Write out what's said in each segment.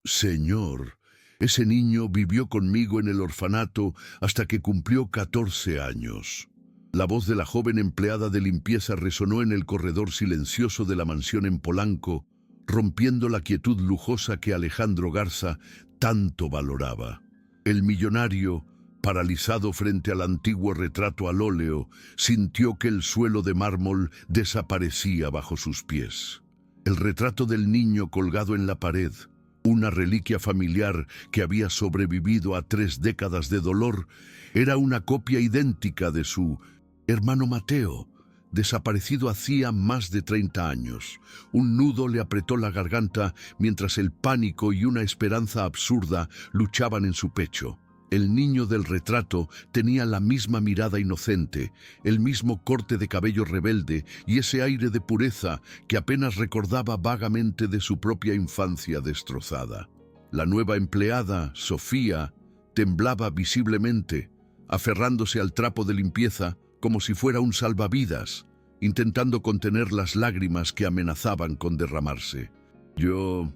Señor, ese niño vivió conmigo en el orfanato hasta que cumplió 14 años. La voz de la joven empleada de limpieza resonó en el corredor silencioso de la mansión en Polanco, rompiendo la quietud lujosa que Alejandro Garza tanto valoraba. El millonario, paralizado frente al antiguo retrato al óleo, sintió que el suelo de mármol desaparecía bajo sus pies. El retrato del niño colgado en la pared, una reliquia familiar que había sobrevivido a 3 décadas de dolor, era una copia idéntica de su hermano Mateo, desaparecido hacía más de 30 años. Un nudo le apretó la garganta mientras el pánico y una esperanza absurda luchaban en su pecho. El niño del retrato tenía la misma mirada inocente, el mismo corte de cabello rebelde y ese aire de pureza que apenas recordaba vagamente de su propia infancia destrozada. La nueva empleada, Sofía, temblaba visiblemente, aferrándose al trapo de limpieza como si fuera un salvavidas, intentando contener las lágrimas que amenazaban con derramarse. Yo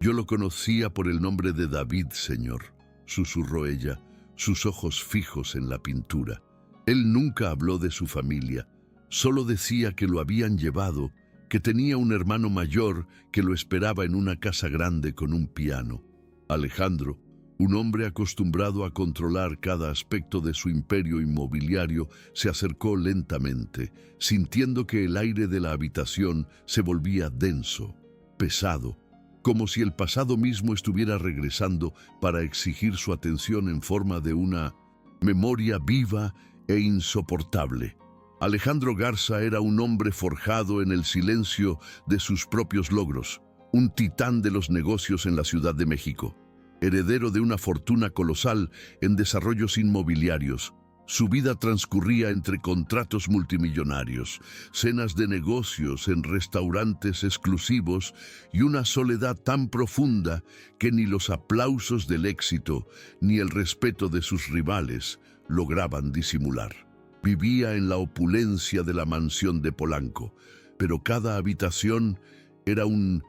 lo conocía por el nombre de David, señor, susurró ella, sus ojos fijos en la pintura. Él nunca habló de su familia, solo decía que lo habían llevado, que tenía un hermano mayor que lo esperaba en una casa grande con un piano. Alejandro, un hombre acostumbrado a controlar cada aspecto de su imperio inmobiliario, se acercó lentamente, sintiendo que el aire de la habitación se volvía denso, pesado, como si el pasado mismo estuviera regresando para exigir su atención en forma de una memoria viva e insoportable. Alejandro Garza era un hombre forjado en el silencio de sus propios logros, un titán de los negocios en la Ciudad de México, heredero de una fortuna colosal en desarrollos inmobiliarios. Su vida transcurría entre contratos multimillonarios, cenas de negocios en restaurantes exclusivos y una soledad tan profunda que ni los aplausos del éxito ni el respeto de sus rivales lograban disimular. Vivía en la opulencia de la mansión de Polanco, pero cada habitación era un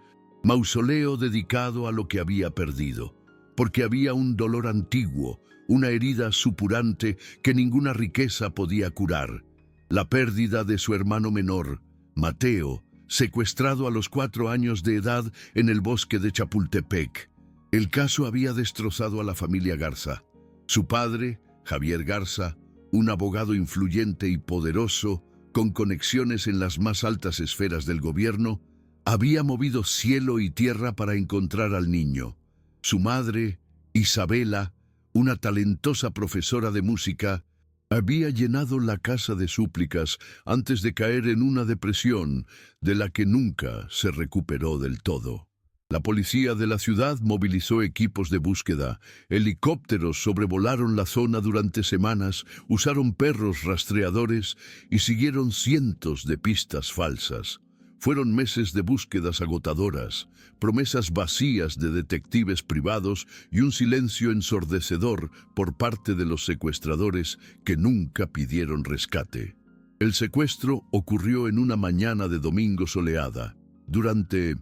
mausoleo dedicado a lo que había perdido, porque había un dolor antiguo, una herida supurante que ninguna riqueza podía curar. La pérdida de su hermano menor, Mateo, secuestrado a los 4 años de edad en el bosque de Chapultepec. El caso había destrozado a la familia Garza. Su padre, Javier Garza, un abogado influyente y poderoso, con conexiones en las más altas esferas del gobierno, había movido cielo y tierra para encontrar al niño. Su madre, Isabela, una talentosa profesora de música, había llenado la casa de súplicas antes de caer en una depresión de la que nunca se recuperó del todo. La policía de la ciudad movilizó equipos de búsqueda, helicópteros sobrevolaron la zona durante semanas, usaron perros rastreadores y siguieron cientos de pistas falsas. Fueron meses de búsquedas agotadoras, promesas vacías de detectives privados y un silencio ensordecedor por parte de los secuestradores que nunca pidieron rescate. El secuestro ocurrió en una mañana de domingo soleada, durante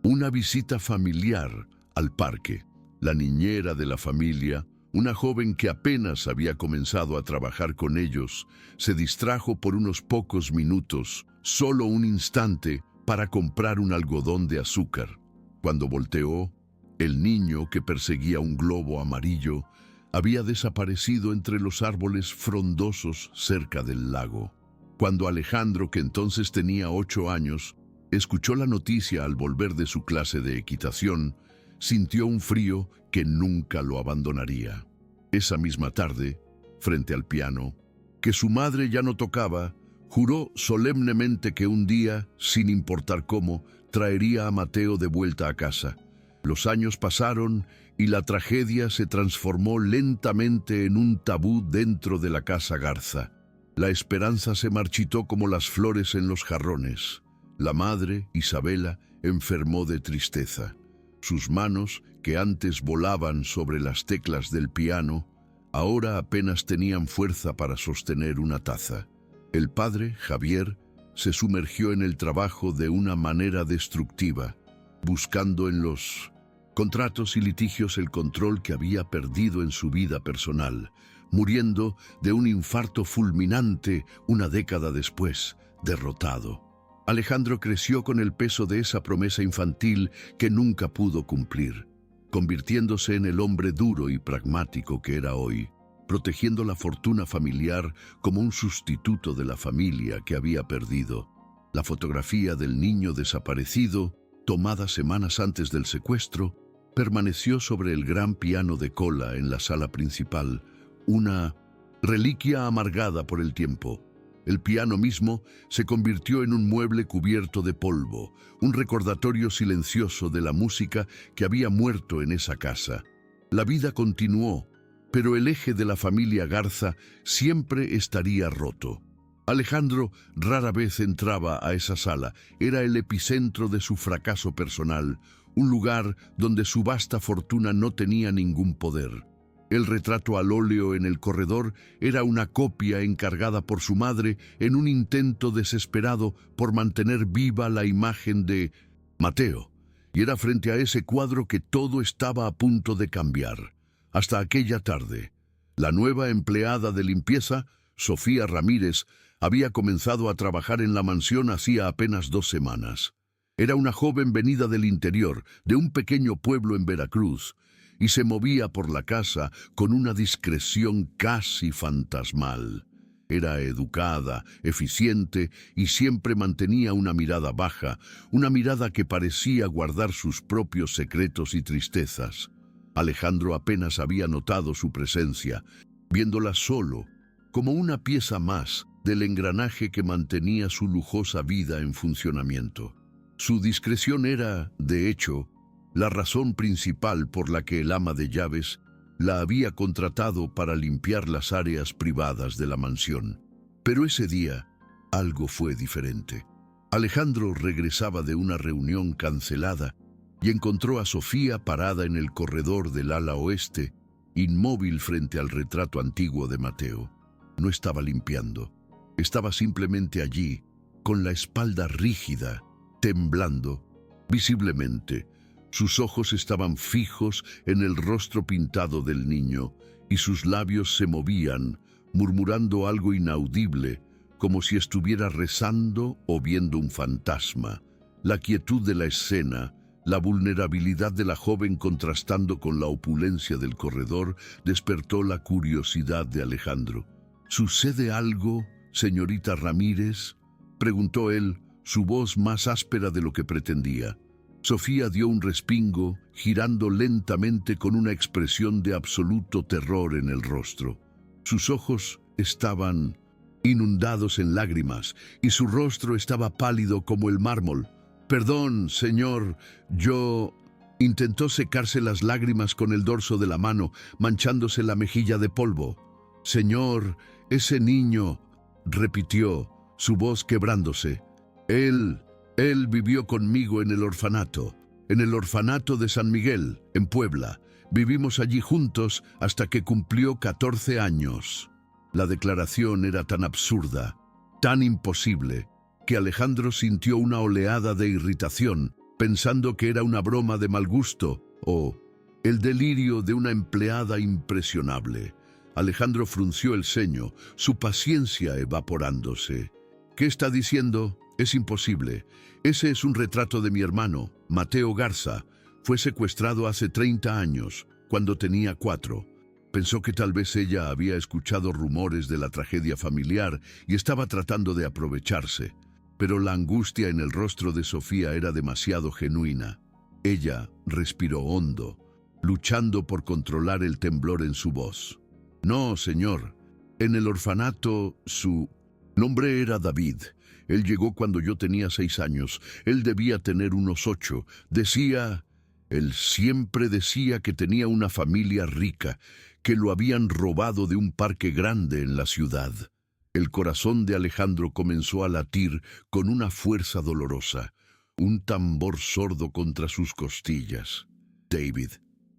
una visita familiar al parque. La niñera de la familia, una joven que apenas había comenzado a trabajar con ellos, se distrajo por unos pocos minutos, solo un instante, para comprar un algodón de azúcar. Cuando volteó, el niño que perseguía un globo amarillo había desaparecido entre los árboles frondosos cerca del lago. Cuando Alejandro, que entonces tenía 8 años, escuchó la noticia al volver de su clase de equitación, sintió un frío que nunca lo abandonaría. Esa misma tarde, frente al piano, que su madre ya no tocaba, juró solemnemente que un día, sin importar cómo, traería a Mateo de vuelta a casa. Los años pasaron y la tragedia se transformó lentamente en un tabú dentro de la casa Garza. La esperanza se marchitó como las flores en los jarrones. La madre, Isabela, enfermó de tristeza. Sus manos, que antes volaban sobre las teclas del piano, ahora apenas tenían fuerza para sostener una taza. El padre, Javier, se sumergió en el trabajo de una manera destructiva, buscando en los Contratos y litigios, el control que había perdido en su vida personal, muriendo de un infarto fulminante una década después, derrotado. Alejandro creció con el peso de esa promesa infantil que nunca pudo cumplir, convirtiéndose en el hombre duro y pragmático que era hoy, protegiendo la fortuna familiar como un sustituto de la familia que había perdido. La fotografía del niño desaparecido, tomada semanas antes del secuestro, permaneció sobre el gran piano de cola en la sala principal, una reliquia amargada por el tiempo. El piano mismo se convirtió en un mueble cubierto de polvo, un recordatorio silencioso de la música que había muerto en esa casa. La vida continuó, pero el eje de la familia Garza siempre estaría roto. Alejandro rara vez entraba a esa sala, era el epicentro de su fracaso personal, un lugar donde su vasta fortuna no tenía ningún poder. El retrato al óleo en el corredor era una copia encargada por su madre en un intento desesperado por mantener viva la imagen de Mateo, y era frente a ese cuadro que todo estaba a punto de cambiar. Hasta aquella tarde, la nueva empleada de limpieza, Sofía Ramírez, había comenzado a trabajar en la mansión hacía apenas 2 semanas. Era una joven venida del interior, de un pequeño pueblo en Veracruz, y se movía por la casa con una discreción casi fantasmal. Era educada, eficiente y siempre mantenía una mirada baja, una mirada que parecía guardar sus propios secretos y tristezas. Alejandro apenas había notado su presencia, viéndola solo, como una pieza más del engranaje que mantenía su lujosa vida en funcionamiento. Su discreción era, de hecho, la razón principal por la que el ama de llaves la había contratado para limpiar las áreas privadas de la mansión. Pero ese día, algo fue diferente. Alejandro regresaba de una reunión cancelada y encontró a Sofía parada en el corredor del ala oeste, inmóvil frente al retrato antiguo de Mateo. No estaba limpiando, estaba simplemente allí, con la espalda rígida, temblando, visiblemente. Sus ojos estaban fijos en el rostro pintado del niño y sus labios se movían, murmurando algo inaudible, como si estuviera rezando o viendo un fantasma. La quietud de la escena, la vulnerabilidad de la joven contrastando con la opulencia del corredor, despertó la curiosidad de Alejandro. ¿Sucede algo, señorita Ramírez?, preguntó él, su voz más áspera de lo que pretendía. Sofía dio un respingo, girando lentamente con una expresión de absoluto terror en el rostro. Sus ojos estaban inundados en lágrimas y su rostro estaba pálido como el mármol. «Perdón, señor, yo...» Intentó secarse las lágrimas con el dorso de la mano, manchándose la mejilla de polvo. «Señor, ese niño...», repitió, su voz quebrándose. Él vivió conmigo en el orfanato de San Miguel, en Puebla. Vivimos allí juntos hasta que cumplió 14 años. La declaración era tan absurda, tan imposible, que Alejandro sintió una oleada de irritación, pensando que era una broma de mal gusto o el delirio de una empleada impresionable. Alejandro frunció el ceño, su paciencia evaporándose. «¿Qué está diciendo? Es imposible. Ese es un retrato de mi hermano, Mateo Garza. Fue secuestrado hace 30 años, cuando tenía 4. Pensó que tal vez ella había escuchado rumores de la tragedia familiar y estaba tratando de aprovecharse. Pero la angustia en el rostro de Sofía era demasiado genuina. Ella respiró hondo, luchando por controlar el temblor en su voz. «No, señor. En el orfanato su nombre era David. Él llegó cuando yo tenía 6 años. Él debía tener unos 8. Él siempre decía que tenía una familia rica, que lo habían robado de un parque grande en la ciudad». El corazón de Alejandro comenzó a latir con una fuerza dolorosa, un tambor sordo contra sus costillas. «David»,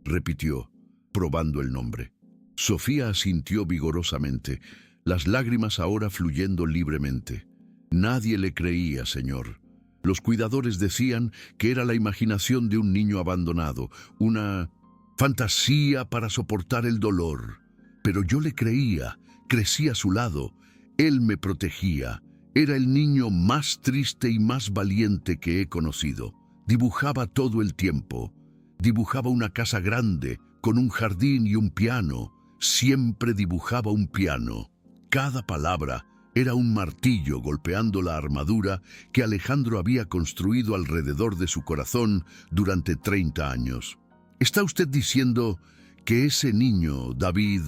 repitió, probando el nombre. Sofía asintió vigorosamente, las lágrimas ahora fluyendo libremente. «Nadie le creía, señor. Los cuidadores decían que era la imaginación de un niño abandonado, una fantasía para soportar el dolor. Pero yo le creía, crecí a su lado, él me protegía. Era el niño más triste y más valiente que he conocido. Dibujaba todo el tiempo. Dibujaba una casa grande, con un jardín y un piano. Siempre dibujaba un piano. Cada palabra era un martillo golpeando la armadura que Alejandro había construido alrededor de su corazón durante 30 años. ¿Está usted diciendo que ese niño, David,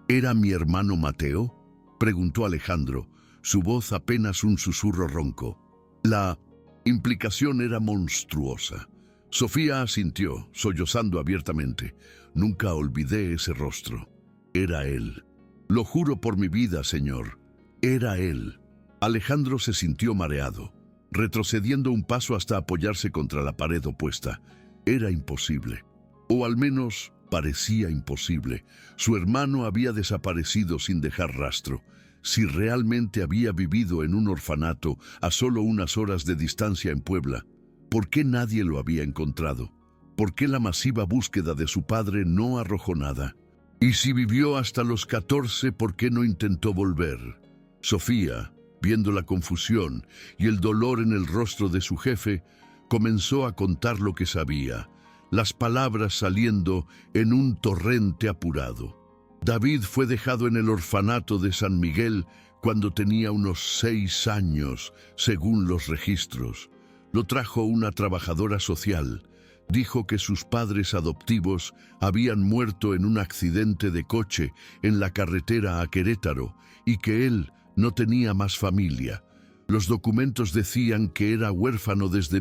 era mi hermano Mateo?, preguntó Alejandro, su voz apenas un susurro ronco. La implicación era monstruosa. Sofía asintió, sollozando abiertamente. Nunca olvidé ese rostro. Era él. Lo juro por mi vida, señor. Era él. Alejandro se sintió mareado, retrocediendo un paso hasta apoyarse contra la pared opuesta. Era imposible. O al menos parecía imposible. Su hermano había desaparecido sin dejar rastro. Si realmente había vivido en un orfanato a solo unas horas de distancia en Puebla, ¿por qué nadie lo había encontrado? ¿Por qué la masiva búsqueda de su padre no arrojó nada? Y si vivió hasta los 14, ¿por qué no intentó volver? Sofía, viendo la confusión y el dolor en el rostro de su jefe, comenzó a contar lo que sabía, las palabras saliendo en un torrente apurado. David fue dejado en el orfanato de San Miguel cuando tenía unos 6 años, según los registros. Lo trajo una trabajadora social. Dijo que sus padres adoptivos habían muerto en un accidente de coche en la carretera a Querétaro y que él no tenía más familia. Los documentos decían que era huérfano desde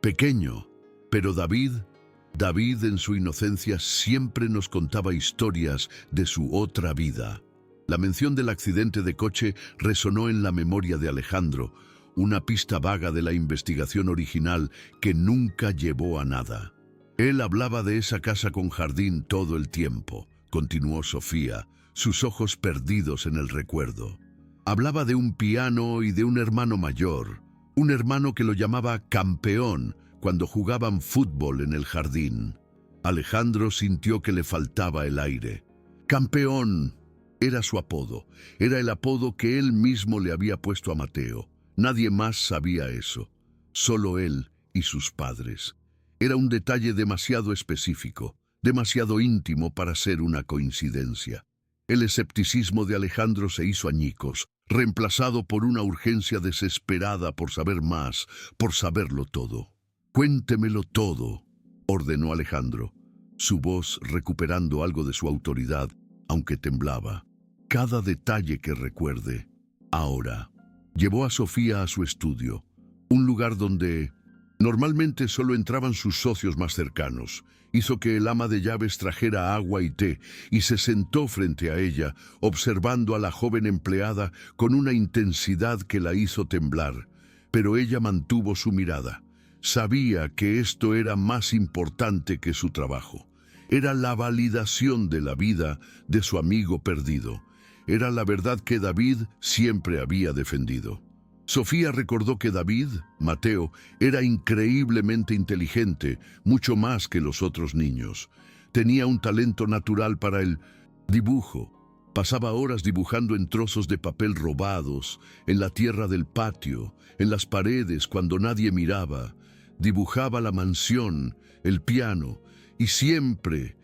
pequeño, pero David en su inocencia siempre nos contaba historias de su otra vida. La mención del accidente de coche resonó en la memoria de Alejandro, una pista vaga de la investigación original que nunca llevó a nada. Él hablaba de esa casa con jardín todo el tiempo, continuó Sofía, sus ojos perdidos en el recuerdo. Hablaba de un piano y de un hermano mayor, un hermano que lo llamaba campeón cuando jugaban fútbol en el jardín. Alejandro sintió que le faltaba el aire. Campeón era su apodo, era el apodo que él mismo le había puesto a Mateo. Nadie más sabía eso, solo él y sus padres. Era un detalle demasiado específico, demasiado íntimo para ser una coincidencia. El escepticismo de Alejandro se hizo añicos, reemplazado por una urgencia desesperada por saber más, por saberlo todo. «Cuéntemelo todo», ordenó Alejandro, su voz recuperando algo de su autoridad, aunque temblaba. «Cada detalle que recuerde. Ahora». Llevó a Sofía a su estudio, un lugar donde normalmente solo entraban sus socios más cercanos. Hizo que el ama de llaves trajera agua y té y se sentó frente a ella, observando a la joven empleada con una intensidad que la hizo temblar. Pero ella mantuvo su mirada. Sabía que esto era más importante que su trabajo. Era la validación de la vida de su amigo perdido. Era la verdad que David siempre había defendido. Sofía recordó que David, Mateo, era increíblemente inteligente, mucho más que los otros niños. Tenía un talento natural para el dibujo. Pasaba horas dibujando en trozos de papel robados, en la tierra del patio, en las paredes cuando nadie miraba. Dibujaba la mansión, el piano, y siempre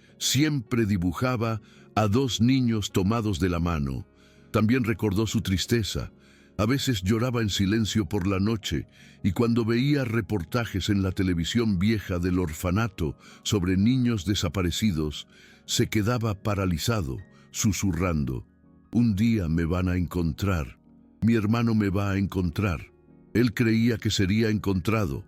dibujaba a 2 niños tomados de la mano. También recordó su tristeza. A veces lloraba en silencio por la noche y cuando veía reportajes en la televisión vieja del orfanato sobre niños desaparecidos, se quedaba paralizado, susurrando: «Un día me van a encontrar. Mi hermano me va a encontrar». Él creía que sería encontrado,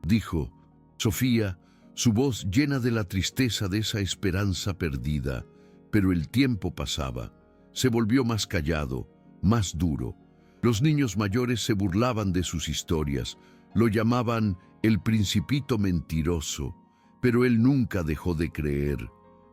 dijo Sofía, su voz llena de la tristeza de esa esperanza perdida. Pero el tiempo pasaba, se volvió más callado, más duro. Los niños mayores se burlaban de sus historias, lo llamaban el principito mentiroso, pero él nunca dejó de creer,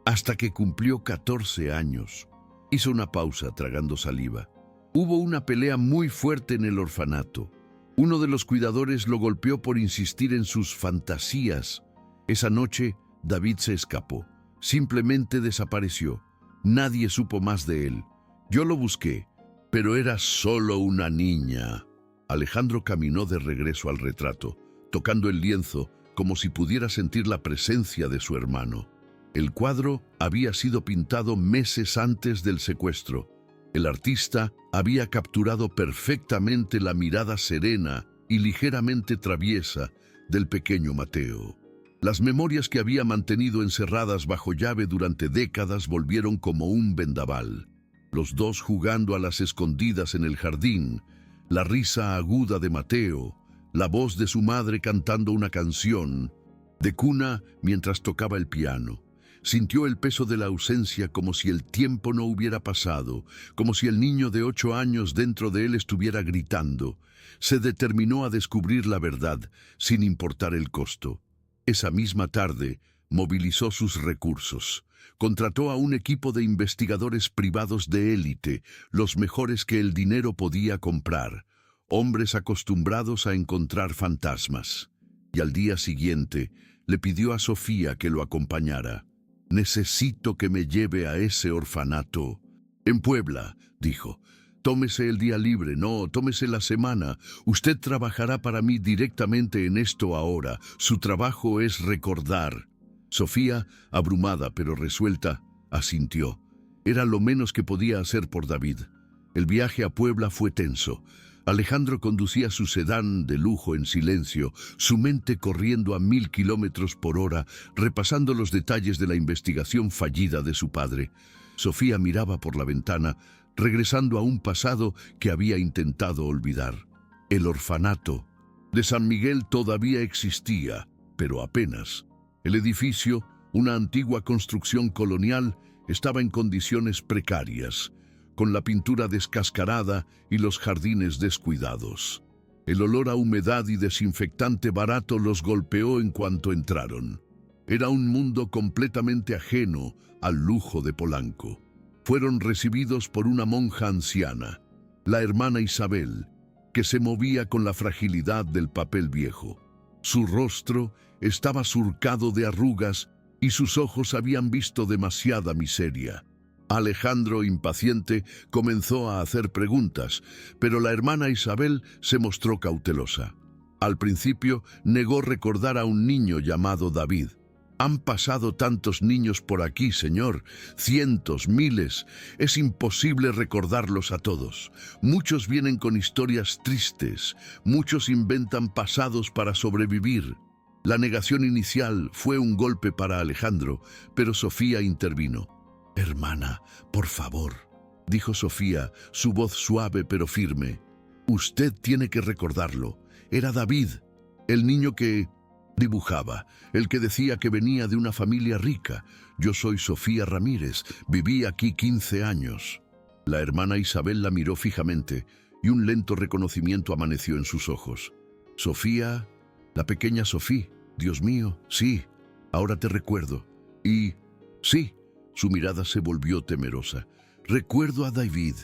hasta que cumplió 14 años. Hizo una pausa tragando saliva. Hubo una pelea muy fuerte en el orfanato. Uno de los cuidadores lo golpeó por insistir en sus fantasías. Esa noche, David se escapó. Simplemente desapareció. Nadie supo más de él. Yo lo busqué, pero era solo una niña. Alejandro caminó de regreso al retrato, tocando el lienzo como si pudiera sentir la presencia de su hermano. El cuadro había sido pintado meses antes del secuestro. El artista había capturado perfectamente la mirada serena y ligeramente traviesa del pequeño Mateo. Las memorias que había mantenido encerradas bajo llave durante décadas volvieron como un vendaval. Los dos jugando a las escondidas en el jardín, la risa aguda de Mateo, la voz de su madre cantando una canción de cuna mientras tocaba el piano. Sintió el peso de la ausencia como si el tiempo no hubiera pasado, como si el niño de 8 años dentro de él estuviera gritando. Se determinó a descubrir la verdad, sin importar el costo. Esa misma tarde, movilizó sus recursos. Contrató a un equipo de investigadores privados de élite, los mejores que el dinero podía comprar, hombres acostumbrados a encontrar fantasmas. Y al día siguiente, le pidió a Sofía que lo acompañara. «Necesito que me lleve a ese orfanato». «En Puebla», dijo. «Tómese el día libre, no, tómese la semana. Usted trabajará para mí directamente en esto ahora. Su trabajo es recordar». Sofía, abrumada pero resuelta, asintió. Era lo menos que podía hacer por David. El viaje a Puebla fue tenso. Alejandro conducía su sedán de lujo en silencio, su mente corriendo a 1000 kilómetros por hora, repasando los detalles de la investigación fallida de su padre. Sofía miraba por la ventana, regresando a un pasado que había intentado olvidar. El orfanato de San Miguel todavía existía, pero apenas. El edificio, una antigua construcción colonial, estaba en condiciones precarias, con la pintura descascarada y los jardines descuidados. El olor a humedad y desinfectante barato los golpeó en cuanto entraron. Era un mundo completamente ajeno al lujo de Polanco. Fueron recibidos por una monja anciana, la hermana Isabel, que se movía con la fragilidad del papel viejo. Su rostro estaba surcado de arrugas y sus ojos habían visto demasiada miseria. Alejandro, impaciente, comenzó a hacer preguntas, pero la hermana Isabel se mostró cautelosa. Al principio, negó recordar a un niño llamado David. «Han pasado tantos niños por aquí, señor, cientos, miles. Es imposible recordarlos a todos. Muchos vienen con historias tristes, muchos inventan pasados para sobrevivir». La negación inicial fue un golpe para Alejandro, pero Sofía intervino. «Hermana, por favor», dijo Sofía, su voz suave pero firme. «Usted tiene que recordarlo. Era David, el niño que dibujaba, el que decía que venía de una familia rica. Yo soy Sofía Ramírez, viví aquí 15 años». La hermana Isabel la miró fijamente y un lento reconocimiento amaneció en sus ojos. «Sofía, la pequeña Sofía, Dios mío, sí, ahora te recuerdo. Y sí». Su mirada se volvió temerosa. «Recuerdo a David,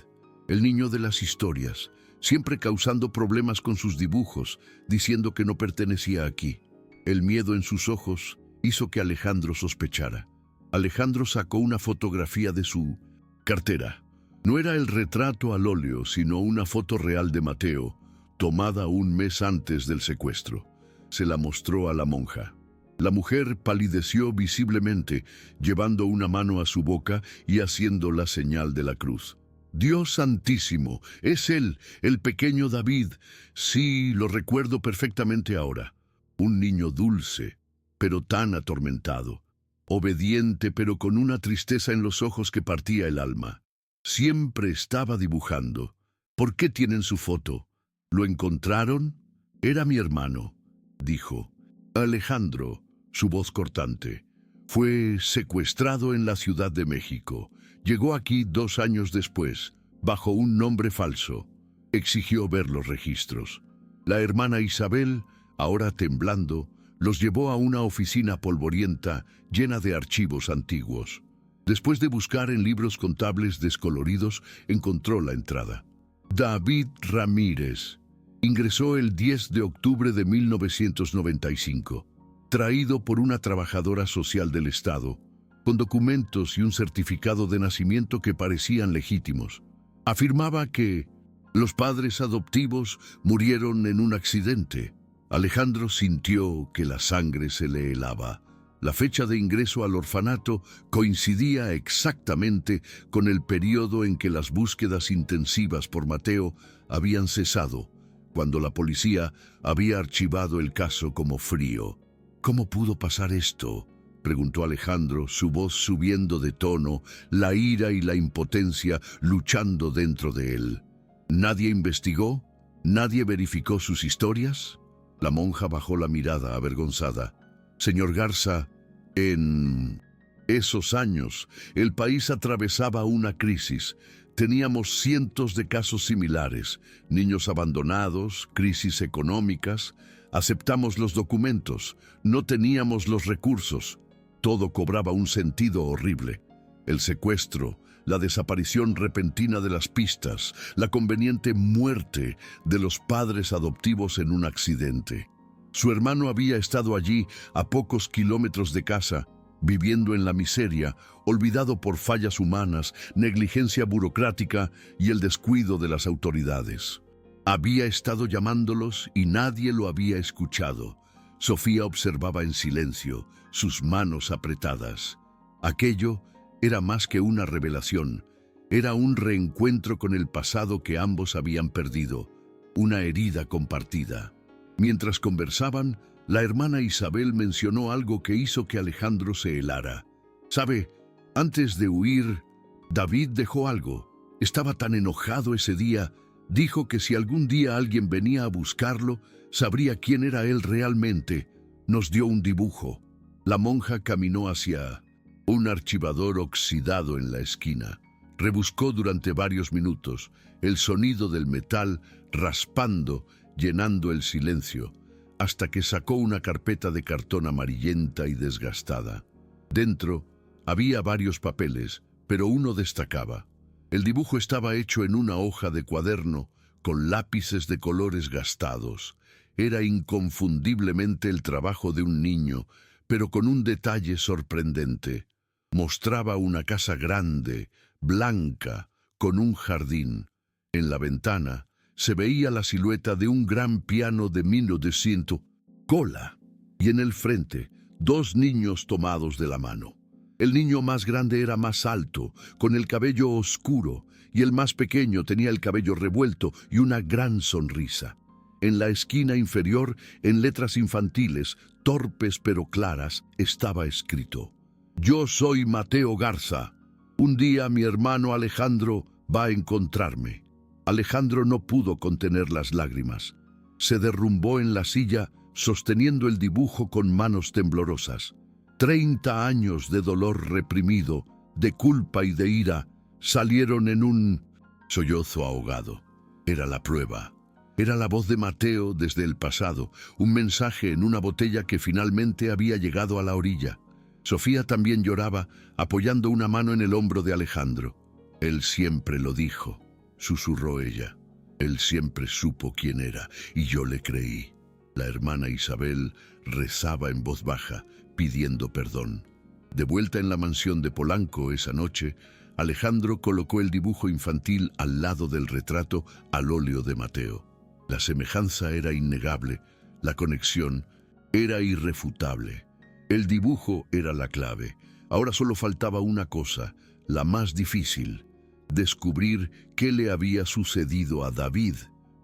el niño de las historias, siempre causando problemas con sus dibujos, diciendo que no pertenecía aquí». El miedo en sus ojos hizo que Alejandro sospechara. Alejandro sacó una fotografía de su cartera. No era el retrato al óleo, sino una foto real de Mateo, tomada un mes antes del secuestro. Se la mostró a la monja. La mujer palideció visiblemente, llevando una mano a su boca y haciendo la señal de la cruz. «Dios santísimo, es él, el pequeño David. Sí, lo recuerdo perfectamente ahora. Un niño dulce, pero tan atormentado. Obediente, pero con una tristeza en los ojos que partía el alma. Siempre estaba dibujando. ¿Por qué tienen su foto? ¿Lo encontraron? Era mi hermano», dijo. Alejandro, su voz cortante, fue secuestrado en la Ciudad de México. Llegó aquí 2 años después, bajo un nombre falso. Exigió ver los registros. La hermana Isabel, ahora temblando, los llevó a una oficina polvorienta llena de archivos antiguos. Después de buscar en libros contables descoloridos, encontró la entrada. «David Ramírez, Ingresó el 10 de octubre de 1995, traído por una trabajadora social del Estado, con documentos y un certificado de nacimiento que parecían legítimos. Afirmaba que los padres adoptivos murieron en un accidente. Alejandro sintió que la sangre se le helaba. La fecha de ingreso al orfanato coincidía exactamente con el periodo en que las búsquedas intensivas por Mateo habían cesado, cuando la policía había archivado el caso como frío. ¿Cómo pudo pasar esto?, preguntó Alejandro, su voz subiendo de tono, la ira y la impotencia luchando dentro de él. ¿Nadie investigó? ¿Nadie verificó sus historias? La monja bajó la mirada avergonzada. Señor Garza, en esos años el país atravesaba una crisis. Teníamos cientos de casos similares, niños abandonados, crisis económicas. Aceptamos los documentos, no teníamos los recursos. Todo cobraba un sentido horrible. El secuestro, la desaparición repentina de las pistas, la conveniente muerte de los padres adoptivos en un accidente. Su hermano había estado allí, a pocos kilómetros de casa, viviendo en la miseria, olvidado por fallas humanas, negligencia burocrática y el descuido de las autoridades. Había estado llamándolos y nadie lo había escuchado. Sofía observaba en silencio, sus manos apretadas. Aquello era más que una revelación, era un reencuentro con el pasado que ambos habían perdido, una herida compartida. Mientras conversaban, la hermana Isabel mencionó algo que hizo que Alejandro se helara. «¿Sabe? Antes de huir, David dejó algo. Estaba tan enojado ese día. Dijo que si algún día alguien venía a buscarlo, sabría quién era él realmente. Nos dio un dibujo». La monja caminó hacia un archivador oxidado en la esquina. Rebuscó durante varios minutos, el sonido del metal raspando, llenando el silencio, hasta que sacó una carpeta de cartón amarillenta y desgastada. Dentro había varios papeles, pero uno destacaba. El dibujo estaba hecho en una hoja de cuaderno, con lápices de colores gastados. Era inconfundiblemente el trabajo de un niño, pero con un detalle sorprendente. Mostraba una casa grande, blanca, con un jardín. En la ventana se veía la silueta de un gran piano de 1900, cola, y en el frente, dos niños tomados de la mano. El niño más grande era más alto, con el cabello oscuro, y el más pequeño tenía el cabello revuelto y una gran sonrisa. En la esquina inferior, en letras infantiles, torpes pero claras, estaba escrito: «Yo soy Mateo Garza. Un día mi hermano Alejandro va a encontrarme». Alejandro no pudo contener las lágrimas. Se derrumbó en la silla, sosteniendo el dibujo con manos temblorosas. 30 años de dolor reprimido, de culpa y de ira, salieron en un sollozo ahogado. Era la prueba. Era la voz de Mateo desde el pasado, un mensaje en una botella que finalmente había llegado a la orilla. Sofía también lloraba, apoyando una mano en el hombro de Alejandro. «Él siempre lo dijo», susurró ella. «Él siempre supo quién era, y yo le creí». La hermana Isabel rezaba en voz baja, pidiendo perdón. De vuelta en la mansión de Polanco esa noche, Alejandro colocó el dibujo infantil al lado del retrato al óleo de Mateo. La semejanza era innegable, la conexión era irrefutable. El dibujo era la clave. Ahora solo faltaba una cosa, la más difícil: descubrir qué le había sucedido a David,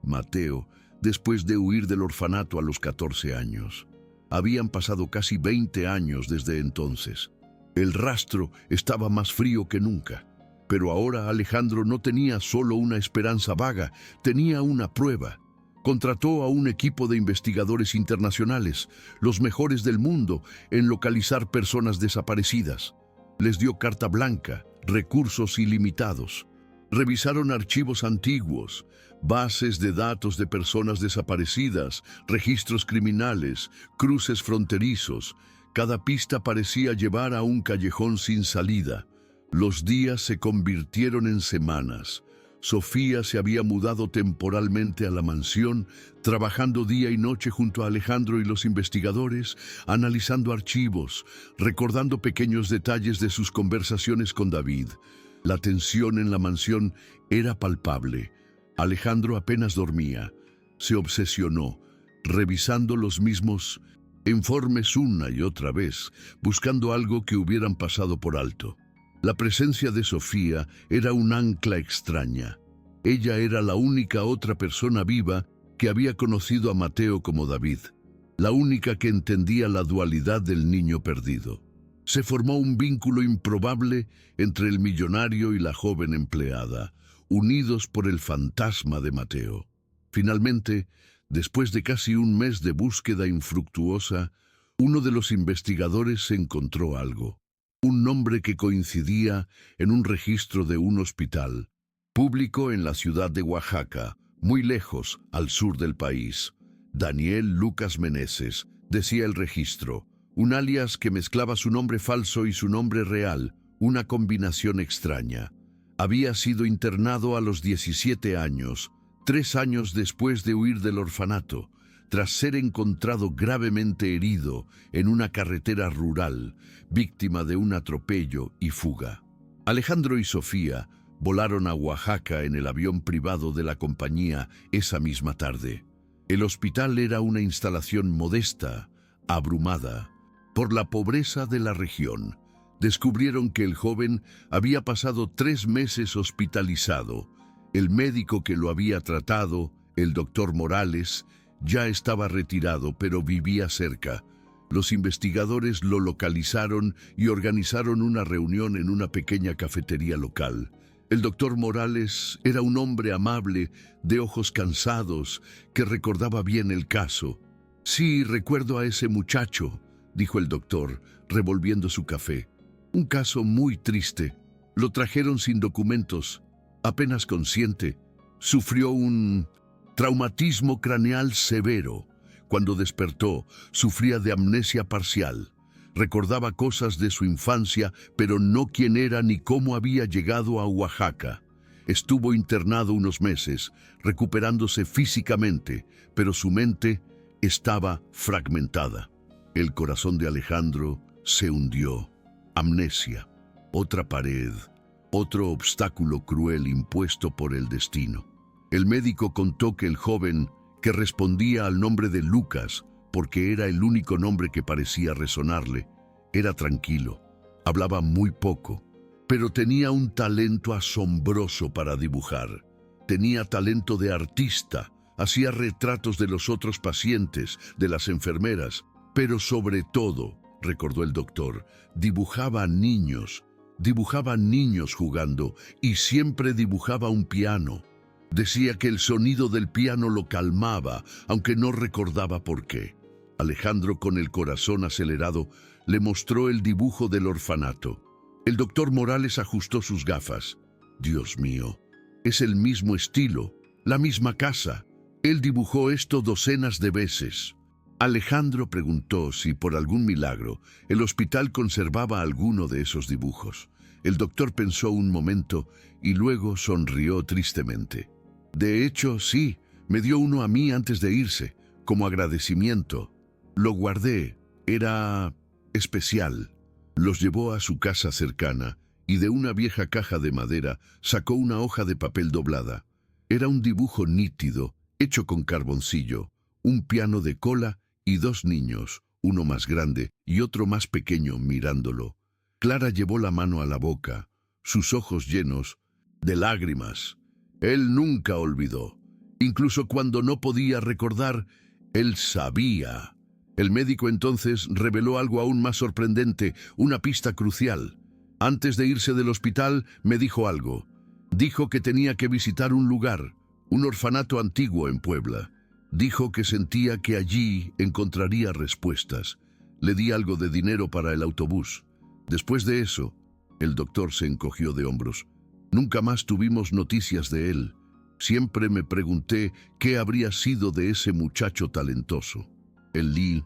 Mateo, después de huir del orfanato a los 14 años. Habían pasado casi 20 años desde entonces. El rastro estaba más frío que nunca. Pero ahora Alejandro no tenía solo una esperanza vaga, tenía una prueba. Contrató a un equipo de investigadores internacionales, los mejores del mundo, en localizar personas desaparecidas. Les dio carta blanca, recursos ilimitados. Revisaron archivos antiguos, bases de datos de personas desaparecidas, registros criminales, cruces fronterizos. Cada pista parecía llevar a un callejón sin salida. Los días se convirtieron en semanas. Sofía se había mudado temporalmente a la mansión, trabajando día y noche junto a Alejandro y los investigadores, analizando archivos, recordando pequeños detalles de sus conversaciones con David. La tensión en la mansión era palpable. Alejandro apenas dormía. Se obsesionó, revisando los mismos informes una y otra vez, buscando algo que hubieran pasado por alto. La presencia de Sofía era un ancla extraña. Ella era la única otra persona viva que había conocido a Mateo como David, la única que entendía la dualidad del niño perdido. Se formó un vínculo improbable entre el millonario y la joven empleada, unidos por el fantasma de Mateo. Finalmente, después de casi un mes de búsqueda infructuosa, uno de los investigadores encontró algo. Un nombre que coincidía en un registro de un hospital, público en la ciudad de Oaxaca, muy lejos, al sur del país. Daniel Lucas Meneses, decía el registro, un alias que mezclaba su nombre falso y su nombre real, una combinación extraña. Había sido internado a los 17 años, 3 años después de huir del orfanato, tras ser encontrado gravemente herido en una carretera rural, víctima de un atropello y fuga. Alejandro y Sofía volaron a Oaxaca en el avión privado de la compañía esa misma tarde. El hospital era una instalación modesta, abrumada por la pobreza de la región. Descubrieron que el joven había pasado 3 meses hospitalizado. El médico que lo había tratado, el doctor Morales, ya estaba retirado, pero vivía cerca. Los investigadores lo localizaron y organizaron una reunión en una pequeña cafetería local. El doctor Morales era un hombre amable, de ojos cansados, que recordaba bien el caso. «Sí, recuerdo a ese muchacho», dijo el doctor, revolviendo su café. «Un caso muy triste. Lo trajeron sin documentos, apenas consciente. Sufrió un traumatismo craneal severo. Cuando despertó, sufría de amnesia parcial. Recordaba cosas de su infancia, pero no quién era ni cómo había llegado a Oaxaca. Estuvo internado unos meses, recuperándose físicamente, pero su mente estaba fragmentada». El corazón de Alejandro se hundió. Amnesia, otra pared, otro obstáculo cruel impuesto por el destino. El médico contó que el joven, que respondía al nombre de Lucas, porque era el único nombre que parecía resonarle, era tranquilo, hablaba muy poco, pero tenía un talento asombroso para dibujar. Tenía talento de artista, hacía retratos de los otros pacientes, de las enfermeras, pero sobre todo, recordó el doctor, dibujaba niños jugando y siempre dibujaba un piano. Decía que el sonido del piano lo calmaba, aunque no recordaba por qué. Alejandro, con el corazón acelerado, le mostró el dibujo del orfanato. El doctor Morales ajustó sus gafas. «Dios mío, es el mismo estilo, la misma casa. Él dibujó esto docenas de veces». Alejandro preguntó si, por algún milagro, el hospital conservaba alguno de esos dibujos. El doctor pensó un momento y luego sonrió tristemente. «De hecho, sí, me dio uno a mí antes de irse, como agradecimiento. Lo guardé, era especial». Los llevó a su casa cercana y de una vieja caja de madera sacó una hoja de papel doblada. Era un dibujo nítido, hecho con carboncillo, un piano de cola y 2 niños, uno más grande y otro más pequeño, mirándolo. Clara llevó la mano a la boca, sus ojos llenos de lágrimas. Él nunca olvidó. Incluso cuando no podía recordar, él sabía. El médico entonces reveló algo aún más sorprendente, una pista crucial. Antes de irse del hospital, me dijo algo. Dijo que tenía que visitar un lugar, un orfanato antiguo en Puebla. Dijo que sentía que allí encontraría respuestas. Le di algo de dinero para el autobús. Después de eso, el doctor se encogió de hombros. Nunca más tuvimos noticias de él. Siempre me pregunté qué habría sido de ese muchacho talentoso. El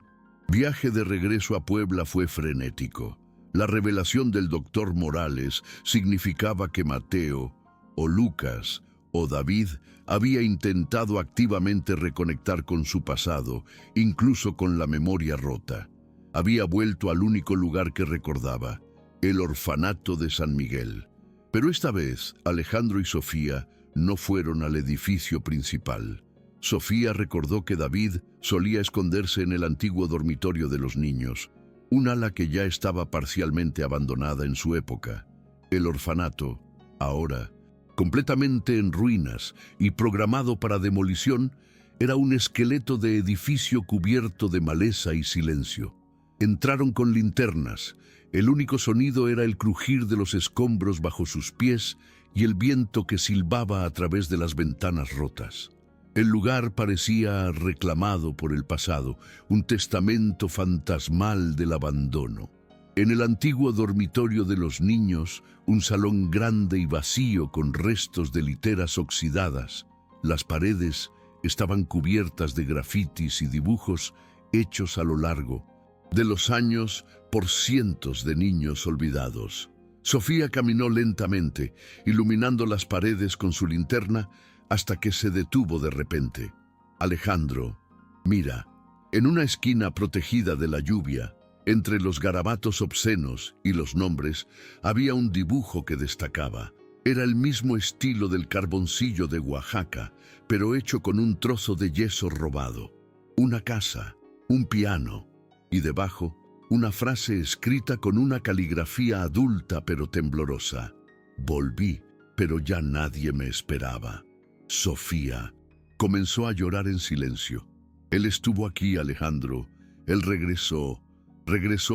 viaje de regreso a Puebla fue frenético. La revelación del doctor Morales significaba que Mateo, o Lucas, o David, había intentado activamente reconectar con su pasado, incluso con la memoria rota. Había vuelto al único lugar que recordaba, el orfanato de San Miguel. Pero esta vez, Alejandro y Sofía no fueron al edificio principal. Sofía recordó que David solía esconderse en el antiguo dormitorio de los niños, un ala que ya estaba parcialmente abandonada en su época. El orfanato, ahora, completamente en ruinas y programado para demolición, era un esqueleto de edificio cubierto de maleza y silencio. Entraron con linternas. El único sonido era el crujir de los escombros bajo sus pies y el viento que silbaba a través de las ventanas rotas. El lugar parecía reclamado por el pasado, un testamento fantasmal del abandono. En el antiguo dormitorio de los niños, un salón grande y vacío con restos de literas oxidadas. Las paredes estaban cubiertas de grafitis y dibujos hechos a lo largo de los años por cientos de niños olvidados. Sofía caminó lentamente, iluminando las paredes con su linterna, hasta que se detuvo de repente. Alejandro, mira, en una esquina protegida de la lluvia, entre los garabatos obscenos y los nombres, había un dibujo que destacaba. Era el mismo estilo del carboncillo de Oaxaca, pero hecho con un trozo de yeso robado. Una casa, un piano, y debajo, una frase escrita con una caligrafía adulta pero temblorosa. Volví, pero ya nadie me esperaba. Sofía comenzó a llorar en silencio. Él estuvo aquí, Alejandro. Él regresó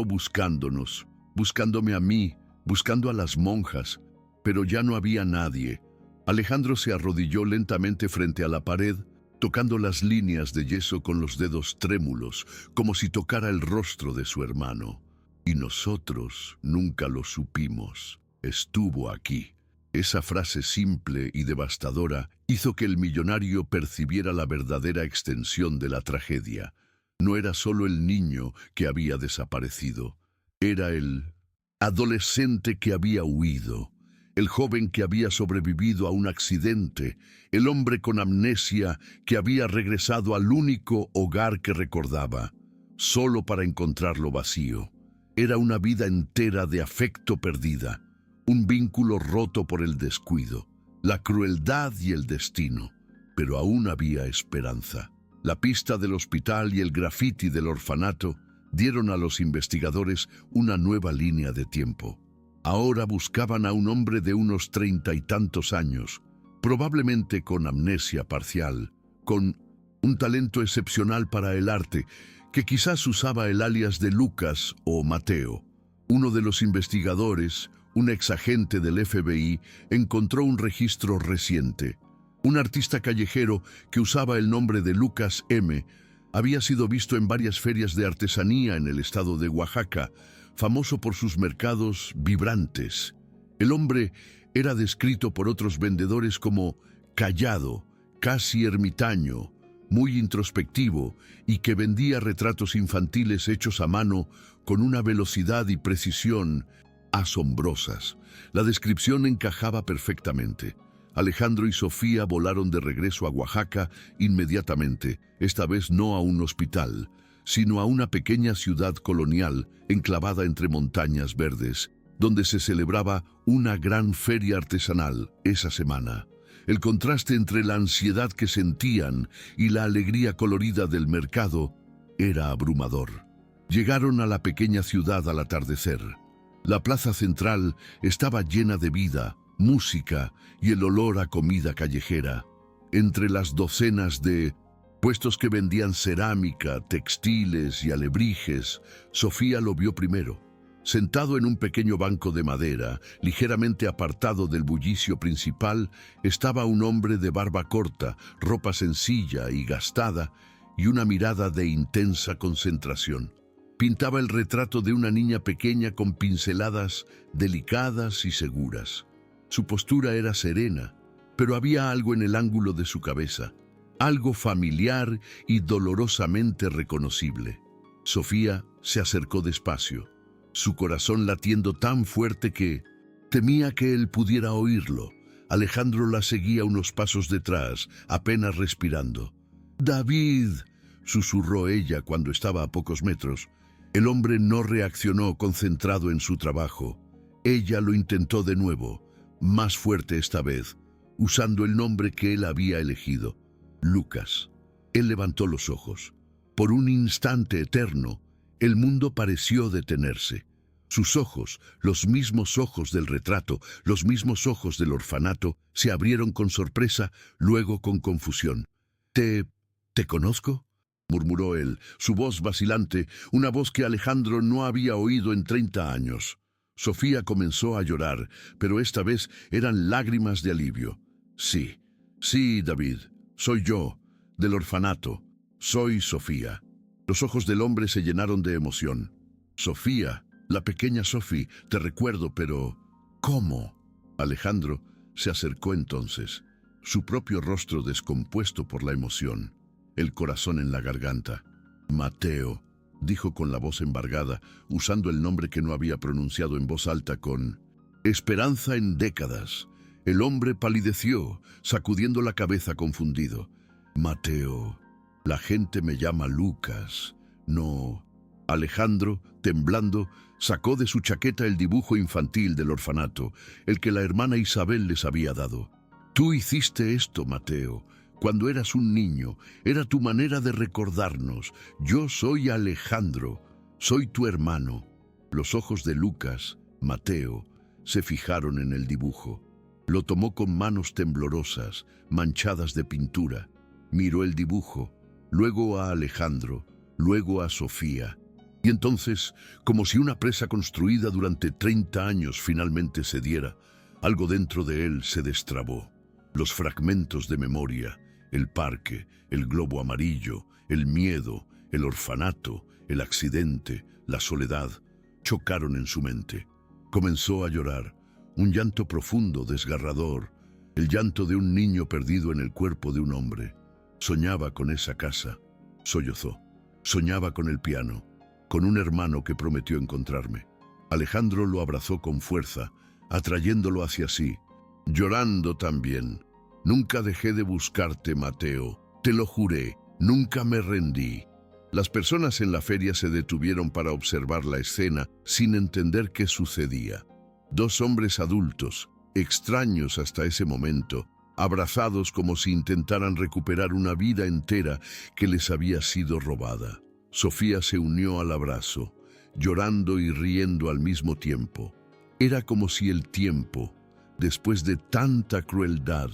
buscándonos, buscándome a mí, buscando a las monjas, pero ya no había nadie. Alejandro se arrodilló lentamente frente a la pared, tocando las líneas de yeso con los dedos trémulos, como si tocara el rostro de su hermano. Y nosotros nunca lo supimos. Estuvo aquí. Esa frase simple y devastadora hizo que el millonario percibiera la verdadera extensión de la tragedia. No era solo el niño que había desaparecido, era el adolescente que había huido, el joven que había sobrevivido a un accidente, el hombre con amnesia que había regresado al único hogar que recordaba, solo para encontrarlo vacío. Era una vida entera de afecto perdida, un vínculo roto por el descuido, la crueldad y el destino, pero aún había esperanza. La pista del hospital y el grafiti del orfanato dieron a los investigadores una nueva línea de tiempo. Ahora buscaban a un hombre de unos 30 y tantos años, probablemente con amnesia parcial, con un talento excepcional para el arte, que quizás usaba el alias de Lucas o Mateo. Uno de los investigadores, un exagente del FBI, encontró un registro reciente. Un artista callejero que usaba el nombre de Lucas M. había sido visto en varias ferias de artesanía en el estado de Oaxaca, famoso por sus mercados vibrantes. El hombre era descrito por otros vendedores como callado, casi ermitaño, muy introspectivo y que vendía retratos infantiles hechos a mano con una velocidad y precisión asombrosas. La descripción encajaba perfectamente. Alejandro y Sofía volaron de regreso a Oaxaca inmediatamente, esta vez no a un hospital, sino a una pequeña ciudad colonial enclavada entre montañas verdes, donde se celebraba una gran feria artesanal esa semana. El contraste entre la ansiedad que sentían y la alegría colorida del mercado era abrumador. Llegaron a la pequeña ciudad al atardecer. La plaza central estaba llena de vida, música y el olor a comida callejera. Entre las docenas de puestos que vendían cerámica, textiles y alebrijes, Sofía lo vio primero. Sentado en un pequeño banco de madera, ligeramente apartado del bullicio principal, estaba un hombre de barba corta, ropa sencilla y gastada, y una mirada de intensa concentración. Pintaba el retrato de una niña pequeña con pinceladas delicadas y seguras. Su postura era serena, pero había algo en el ángulo de su cabeza, algo familiar y dolorosamente reconocible. Sofía se acercó despacio, su corazón latiendo tan fuerte que temía que él pudiera oírlo. Alejandro la seguía unos pasos detrás, apenas respirando. «¡David!», susurró ella cuando estaba a pocos metros. El hombre no reaccionó, concentrado en su trabajo. Ella lo intentó de nuevo, más fuerte esta vez, usando el nombre que él había elegido: Lucas. Él levantó los ojos. Por un instante eterno, el mundo pareció detenerse. Sus ojos, los mismos ojos del retrato, los mismos ojos del orfanato, se abrieron con sorpresa, luego con confusión. ¿Te conozco?», murmuró él, su voz vacilante, una voz que Alejandro no había oído en 30 años. Sofía comenzó a llorar, pero esta vez eran lágrimas de alivio. «Sí, sí, David, soy yo, del orfanato. Soy Sofía». Los ojos del hombre se llenaron de emoción. «Sofía, la pequeña Sofía, te recuerdo, pero ¿cómo?». Alejandro se acercó entonces, su propio rostro descompuesto por la emoción, el corazón en la garganta. «Mateo», dijo con la voz embargada, usando el nombre que no había pronunciado en voz alta con esperanza en décadas. El hombre palideció, sacudiendo la cabeza confundido. «Mateo, la gente me llama Lucas, no». Alejandro, temblando, sacó de su chaqueta el dibujo infantil del orfanato, el que la hermana Isabel les había dado. «Tú hiciste esto, Mateo, cuando eras un niño. Era tu manera de recordarnos. Yo soy Alejandro, soy tu hermano». Los ojos de Lucas, Mateo, se fijaron en el dibujo. Lo tomó con manos temblorosas, manchadas de pintura. Miró el dibujo, luego a Alejandro, luego a Sofía. Y entonces, como si una presa construida durante 30 años finalmente cediera, algo dentro de él se destrabó. Los fragmentos de memoria, el parque, el globo amarillo, el miedo, el orfanato, el accidente, la soledad, chocaron en su mente. Comenzó a llorar, un llanto profundo, desgarrador, el llanto de un niño perdido en el cuerpo de un hombre. Soñaba con esa casa, sollozó. Soñaba con el piano, con un hermano que prometió encontrarme. Alejandro lo abrazó con fuerza, atrayéndolo hacia sí, llorando también. «Nunca dejé de buscarte, Mateo, te lo juré, nunca me rendí». Las personas en la feria se detuvieron para observar la escena sin entender qué sucedía. Dos hombres adultos, extraños hasta ese momento, abrazados como si intentaran recuperar una vida entera que les había sido robada. Sofía se unió al abrazo, llorando y riendo al mismo tiempo. Era como si el tiempo, después de tanta crueldad,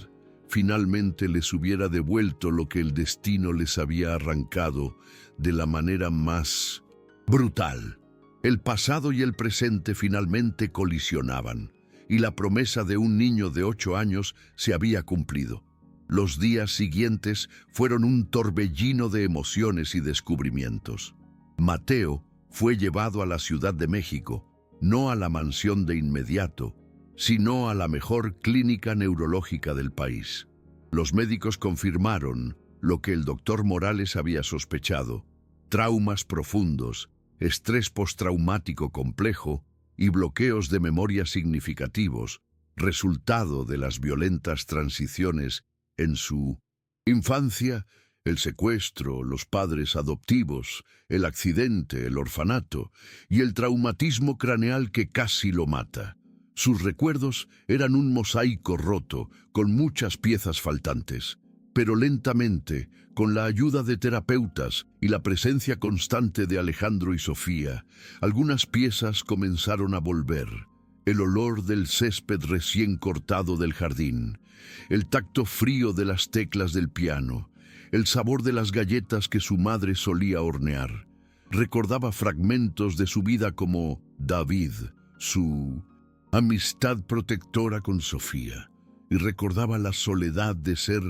finalmente les hubiera devuelto lo que el destino les había arrancado de la manera más brutal. El pasado y el presente finalmente colisionaban, y la promesa de un niño de 8 años se había cumplido. Los días siguientes fueron un torbellino de emociones y descubrimientos. Mateo fue llevado a la Ciudad de México, no a la mansión de inmediato, sino a la mejor clínica neurológica del país. Los médicos confirmaron lo que el doctor Morales había sospechado: traumas profundos, estrés postraumático complejo y bloqueos de memoria significativos, resultado de las violentas transiciones en su infancia, el secuestro, los padres adoptivos, el accidente, el orfanato y el traumatismo craneal que casi lo mata. Sus recuerdos eran un mosaico roto, con muchas piezas faltantes. Pero lentamente, con la ayuda de terapeutas y la presencia constante de Alejandro y Sofía, algunas piezas comenzaron a volver. El olor del césped recién cortado del jardín, el tacto frío de las teclas del piano, el sabor de las galletas que su madre solía hornear. Recordaba fragmentos de su vida como David, su amistad protectora con Sofía, y recordaba la soledad de ser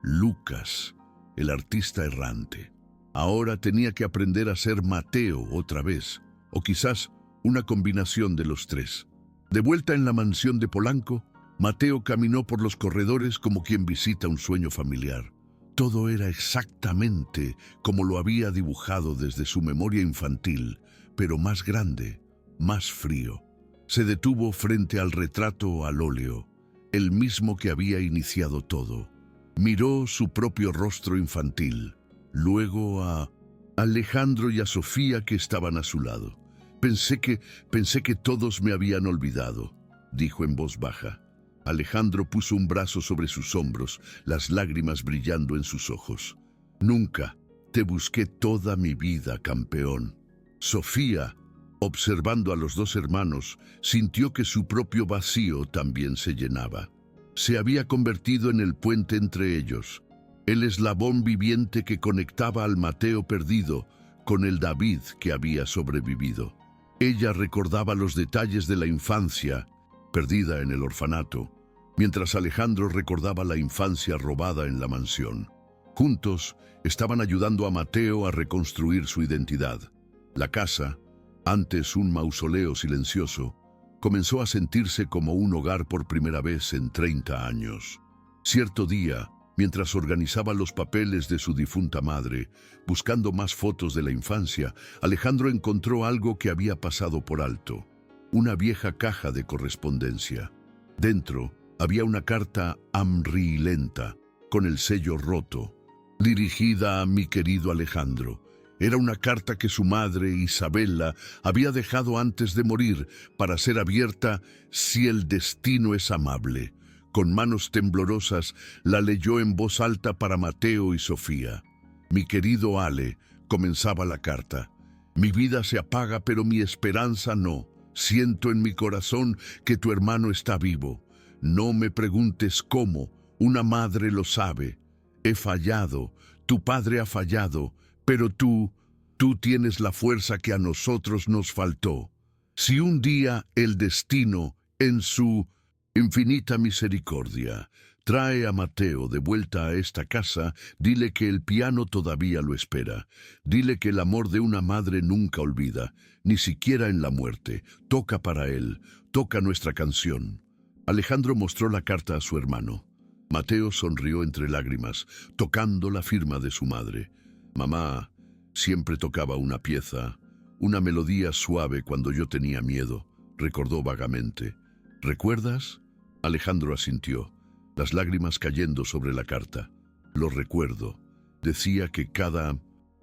Lucas, el artista errante. Ahora tenía que aprender a ser Mateo otra vez, o quizás una combinación de los tres. De vuelta en la mansión de Polanco, Mateo caminó por los corredores como quien visita un sueño familiar. Todo era exactamente como lo había dibujado desde su memoria infantil, pero más grande, más frío. Se detuvo frente al retrato al óleo. el mismo que había iniciado todo. Miró su propio rostro infantil, luego a Alejandro y a Sofía que estaban a su lado. Pensé que todos me habían olvidado, dijo en voz baja. Alejandro puso un brazo sobre sus hombros, las lágrimas brillando en sus ojos. Nunca te busqué toda mi vida, campeón. Sofía, observando a los dos hermanos, sintió que su propio vacío también se llenaba. Se había convertido en el puente entre ellos, el eslabón viviente que conectaba al Mateo perdido con el David que había sobrevivido. Ella recordaba los detalles de la infancia, perdida en el orfanato, mientras Alejandro recordaba la infancia robada en la mansión. Juntos estaban ayudando a Mateo a reconstruir su identidad. La casa, antes un mausoleo silencioso, comenzó a sentirse como un hogar por primera vez en 30 años. Cierto día, mientras organizaba los papeles de su difunta madre, buscando más fotos de la infancia, Alejandro encontró algo que había pasado por alto: una vieja caja de correspondencia. Dentro había una carta hamrilenta, con el sello roto, dirigida a mi querido Alejandro. Era una carta que su madre, Isabela, había dejado antes de morir para ser abierta si el destino es amable. Con manos temblorosas la leyó en voz alta para Mateo y Sofía. Mi querido Ale, comenzaba la carta. Mi vida se apaga, pero mi esperanza no. Siento en mi corazón que tu hermano está vivo. No me preguntes cómo, una madre lo sabe. He fallado, tu padre ha fallado, pero tú tienes la fuerza que a nosotros nos faltó. Si un día el destino, en su infinita misericordia, trae a Mateo de vuelta a esta casa, dile que el piano todavía lo espera. Dile que el amor de una madre nunca olvida, ni siquiera en la muerte. Toca para él, toca nuestra canción. Alejandro mostró la carta a su hermano. Mateo sonrió entre lágrimas, tocando la firma de su madre. Mamá siempre tocaba una pieza, una melodía suave cuando yo tenía miedo, recordó vagamente. ¿Recuerdas? Alejandro asintió, las lágrimas cayendo sobre la carta. Lo recuerdo. Decía que cada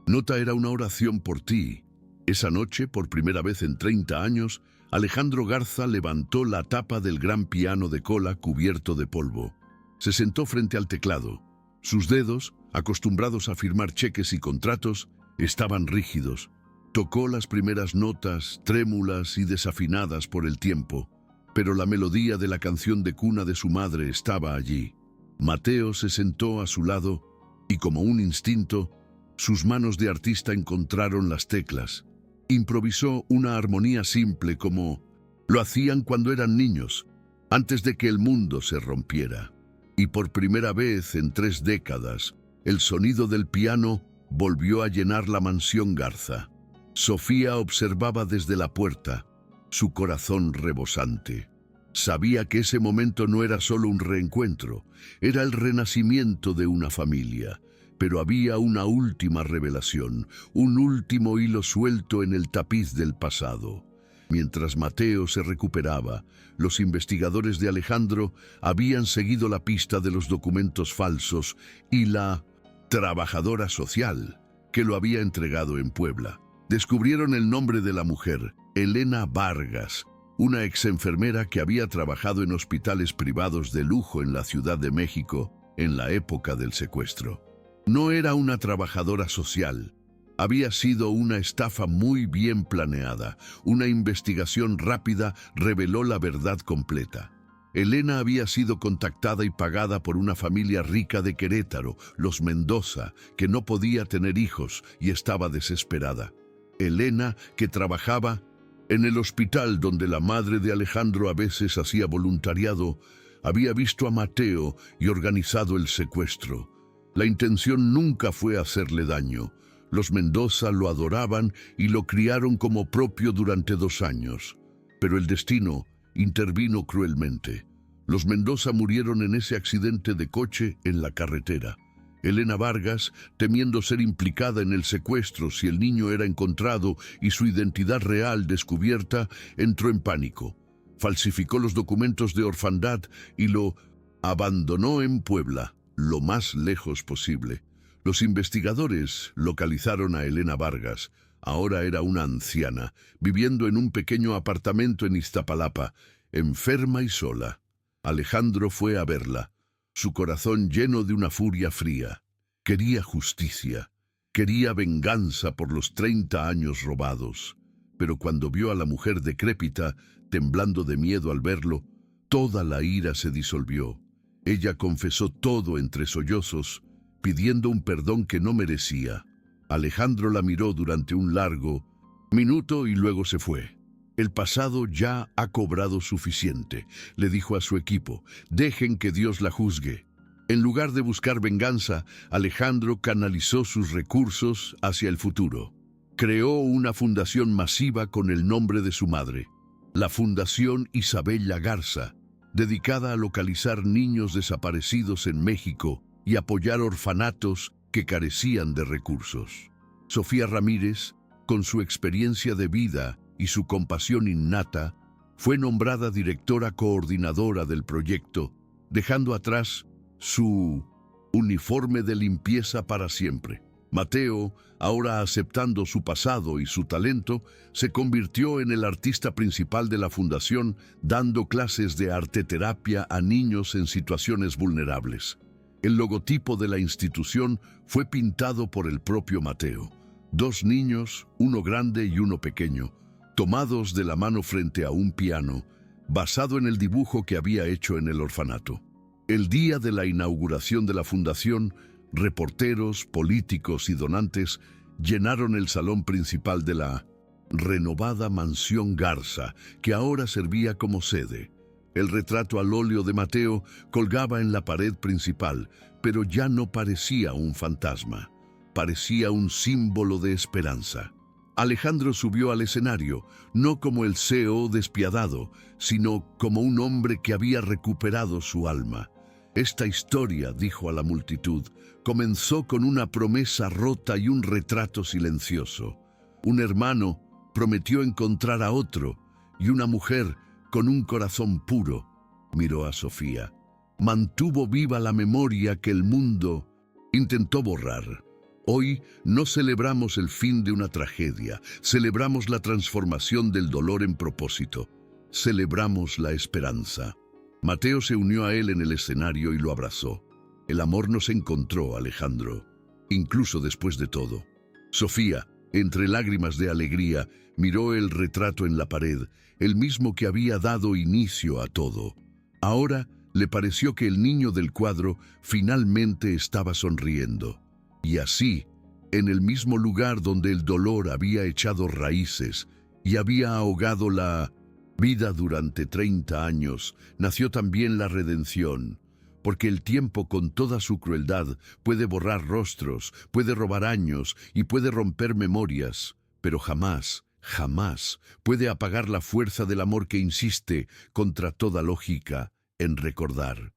nota era una oración por ti. Esa noche, por primera vez en 30 años, Alejandro Garza levantó la tapa del gran piano de cola cubierto de polvo. Se sentó frente al teclado. Sus dedos, acostumbrados a firmar cheques y contratos, estaban rígidos. Tocó las primeras notas, trémulas y desafinadas por el tiempo, pero la melodía de la canción de cuna de su madre estaba allí. Mateo se sentó a su lado y, como un instinto, sus manos de artista encontraron las teclas. Improvisó una armonía simple como lo hacían cuando eran niños, antes de que el mundo se rompiera. Y por primera vez en 3 décadas, el sonido del piano volvió a llenar la mansión Garza. Sofía observaba desde la puerta, su corazón rebosante. Sabía que ese momento no era solo un reencuentro, era el renacimiento de una familia. Pero había una última revelación, un último hilo suelto en el tapiz del pasado. Mientras Mateo se recuperaba, los investigadores de Alejandro habían seguido la pista de los documentos falsos y la trabajadora social que lo había entregado en Puebla. Descubrieron el nombre de la mujer, Elena Vargas, una exenfermera que había trabajado en hospitales privados de lujo en la Ciudad de México en la época del secuestro. No era una trabajadora social. Había sido una estafa muy bien planeada. Una investigación rápida reveló la verdad completa. Elena había sido contactada y pagada por una familia rica de Querétaro, los Mendoza, que no podía tener hijos y estaba desesperada. Elena, que trabajaba en el hospital donde la madre de Alejandro a veces hacía voluntariado, había visto a Mateo y organizado el secuestro. La intención nunca fue hacerle daño. Los Mendoza lo adoraban y lo criaron como propio durante 2 años. Pero el destino intervino cruelmente. Los Mendoza murieron en ese accidente de coche en la carretera. Elena Vargas, temiendo ser implicada en el secuestro si el niño era encontrado y su identidad real descubierta, entró en pánico. falsificó los documentos de orfandad y lo abandonó en Puebla, lo más lejos posible. Los investigadores localizaron a Elena Vargas. Ahora era una anciana, viviendo en un pequeño apartamento en Iztapalapa, enferma y sola. Alejandro fue a verla, su corazón lleno de una furia fría. Quería justicia, quería venganza por los 30 años robados. Pero cuando vio a la mujer decrépita, temblando de miedo al verlo, toda la ira se disolvió. Ella confesó todo entre sollozos, pidiendo un perdón que no merecía. Alejandro la miró durante un largo minuto y luego se fue. El pasado ya ha cobrado suficiente, le dijo a su equipo. Dejen que Dios la juzgue. En lugar de buscar venganza, Alejandro canalizó sus recursos hacia el futuro. Creó una fundación masiva con el nombre de su madre, la Fundación Isabella Garza, dedicada a localizar niños desaparecidos en México y apoyar orfanatos que carecían de recursos. Sofía Ramírez, con su experiencia de vida y su compasión innata, fue nombrada directora coordinadora del proyecto, dejando atrás su uniforme de limpieza para siempre. Mateo, ahora aceptando su pasado y su talento, se convirtió en el artista principal de la fundación, dando clases de arteterapia a niños en situaciones vulnerables. El logotipo de la institución fue pintado por el propio Mateo. 2 niños, uno grande y uno pequeño, tomados de la mano frente a un piano, basado en el dibujo que había hecho en el orfanato. El día de la inauguración de la fundación, reporteros, políticos y donantes llenaron el salón principal de la renovada Mansión Garza, que ahora servía como sede. El retrato al óleo de Mateo colgaba en la pared principal, pero ya no parecía un fantasma, parecía un símbolo de esperanza. Alejandro subió al escenario, no como el CEO despiadado, sino como un hombre que había recuperado su alma. Esta historia, dijo a la multitud, comenzó con una promesa rota y un retrato silencioso. Un hermano prometió encontrar a otro, y una mujer, con un corazón puro, miró a Sofía. Mantuvo viva la memoria que el mundo intentó borrar. Hoy no celebramos el fin de una tragedia, celebramos la transformación del dolor en propósito. Celebramos la esperanza. Mateo se unió a él en el escenario y lo abrazó. El amor nos encontró, Alejandro, incluso después de todo. Sofía, entre lágrimas de alegría, miró el retrato en la pared, el mismo que había dado inicio a todo. Ahora le pareció que el niño del cuadro finalmente estaba sonriendo. Y así, en el mismo lugar donde el dolor había echado raíces y había ahogado la vida durante 30 años, nació también la redención, porque el tiempo con toda su crueldad puede borrar rostros, puede robar años y puede romper memorias, pero jamás, jamás puede apagar la fuerza del amor que insiste contra toda lógica en recordar.